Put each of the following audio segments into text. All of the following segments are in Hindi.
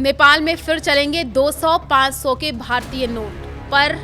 नेपाल में फिर चलेंगे 200, 500 के भारतीय नोट पर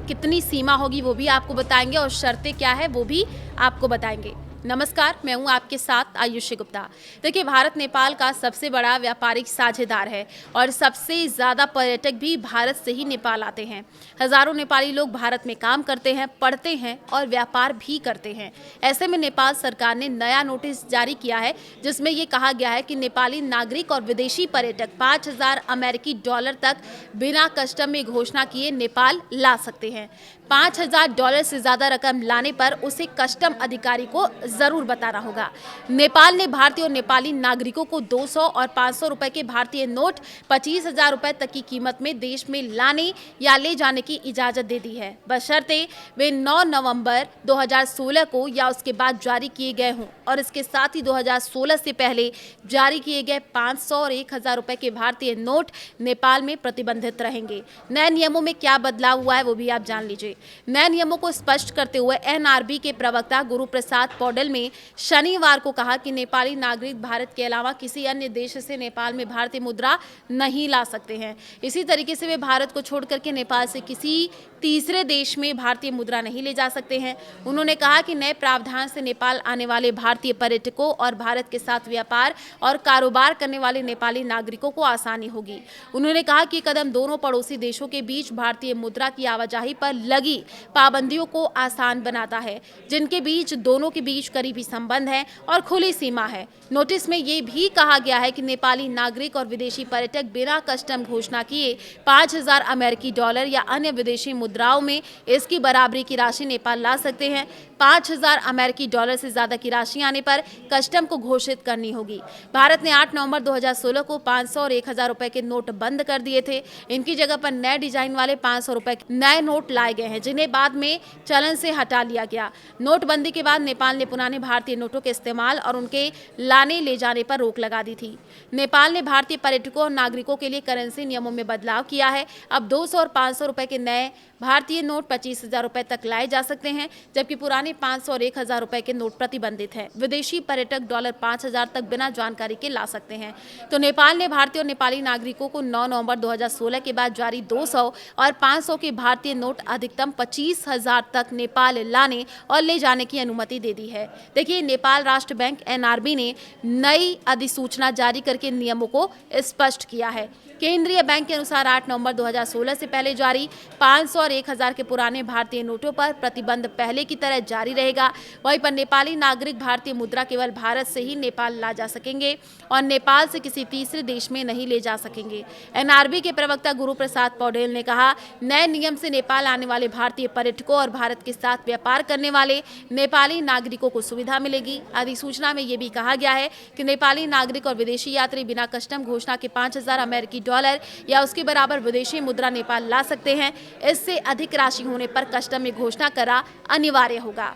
कितनी सीमा होगी वो भी आपको बताएंगे और शर्तें क्या है वो भी आपको बताएंगे। नमस्कार, मैं हूं आपके साथ आयुषी गुप्ता। देखिए, भारत नेपाल का सबसे बड़ा व्यापारिक साझेदार है और सबसे ज़्यादा पर्यटक भी भारत से ही नेपाल आते हैं। हजारों नेपाली लोग भारत में काम करते हैं, पढ़ते हैं और व्यापार भी करते हैं। ऐसे में नेपाल सरकार ने नया नोटिस जारी किया है जिसमें ये कहा गया है कि नेपाली नागरिक और विदेशी पर्यटक 5,000 अमेरिकी डॉलर तक बिना कस्टम में घोषणा किए नेपाल ला सकते हैं। 5,000 डॉलर से ज़्यादा रकम लाने पर उसे कस्टम अधिकारी को जरूर बताना होगा। नेपाल ने भारतीय और नेपाली नागरिकों को 200 और 500 रुपए के भारतीय नोट 25,000 रुपए तक की कीमत में देश में लाने या ले जाने की इजाजत दे दी है, बशर्ते वे 9 नवंबर 2016 को या उसके बाद जारी किए गए हों और इसके साथ ही 2016 से पहले जारी किए गए 500 और 1,000 रुपए के भारतीय नोट नेपाल में प्रतिबंधित रहेंगे। नए नियमों में क्या बदलाव हुआ है वो भी आप जान लीजिए। नए नियमों को स्पष्ट करते हुए एनआरबी के प्रवक्ता गुरु प्रसाद पौडेल में शनिवार को कहा कि नेपाली नागरिक भारत के अलावा किसी अन्य देश से नेपाल में भारतीय मुद्रा नहीं ला सकते हैं। इसी तरीके से वे भारत को छोड़कर के नेपाल से किसी तीसरे देश में भारतीय मुद्रा नहीं ले जा सकते हैं। उन्होंने कहा कि नए प्रावधान से नेपाल आने वाले भारतीय पर्यटकों और भारत के साथ व्यापार और कारोबार करने वाले नेपाली नागरिकों को आसानी होगी। उन्होंने कहा कि कदम दोनों पड़ोसी देशों के बीच भारतीय मुद्रा की आवाजाही पर लगी पाबंदियों को आसान बनाता है, जिनके बीच दोनों के बीच करीबी संबंध है और खुली सीमा है। नोटिस में ये भी कहा गया है कि नेपाली नागरिक और विदेशी पर्यटक बिना कस्टम घोषणा किए 5,000 अमेरिकी डॉलर या अन्य विदेशी मुद्राओं में इसकी बराबरी की राशि नेपाल ला सकते हैं। 5,000 अमेरिकी डॉलर से ज्यादा की राशि आने पर कस्टम को घोषित करनी होगी। भारत ने 8 नवंबर 2016 को 500 और 1,000 रुपए के नोट बंद कर दिए थे। इनकी जगह पर नए डिजाइन वाले 500 रुपए के नए नोट लाए गए हैं, जिन्हें बाद में चलन से हटा लिया गया। नोटबंदी के बाद नेपाल ने पुराने भारतीय नोटों के इस्तेमाल और उनके लाने ले जाने पर रोक लगा दी थी। नेपाल ने भारतीय पर्यटकों और नागरिकों के लिए करेंसी नियमों में बदलाव किया है। अब 200 और 500 रुपए के नए भारतीय नोट 25,000 रुपए तक लाए जा सकते हैं, जबकि पुराने 500 और 1,000 रुपए के नोट प्रतिबंधित हैं। विदेशी पर्यटक डॉलर 5,000 तक बिना जानकारी के ला सकते हैं। तो नेपाल ने भारतीय और नेपाली नागरिकों को 9 नवंबर 2016 के बाद जारी 200 और 500 के भारतीय नोट अधिकतम 25,000 तक नेपाल लाने और ले जाने की अनुमति दे दी है। देखिए, नेपाल राष्ट्र बैंक एनआरबी ने नई अधिसूचना जारी करके नियमों को स्पष्ट किया है। केंद्रीय बैंक के अनुसार 8 नवंबर 2016 से पहले जारी 500 और 1,000 के पुराने भारतीय नोटों पर प्रतिबंध पहले की तरह जारी रहेगा। वहीं पर नेपाली नागरिक भारतीय मुद्रा केवल भारत से ही नेपाल ला जा सकेंगे और नेपाल से किसी तीसरे देश में नहीं ले जा सकेंगे। एनआरबी के प्रवक्ता गुरु प्रसाद पौडेल ने कहा, नए नियम से नेपाल आने वाले भारतीय पर्यटकों और भारत के साथ व्यापार करने वाले नेपाली नागरिकों को सुविधा मिलेगी। अधिसूचना में यह भी कहा गया है कि नेपाली नागरिक और विदेशी यात्री बिना कस्टम घोषणा के 5,000 अमेरिकी डॉलर या उसके बराबर विदेशी मुद्रा नेपाल ला सकते हैं। इससे अधिक राशि होने पर कस्टम में घोषणा करा अनिवार्य होगा।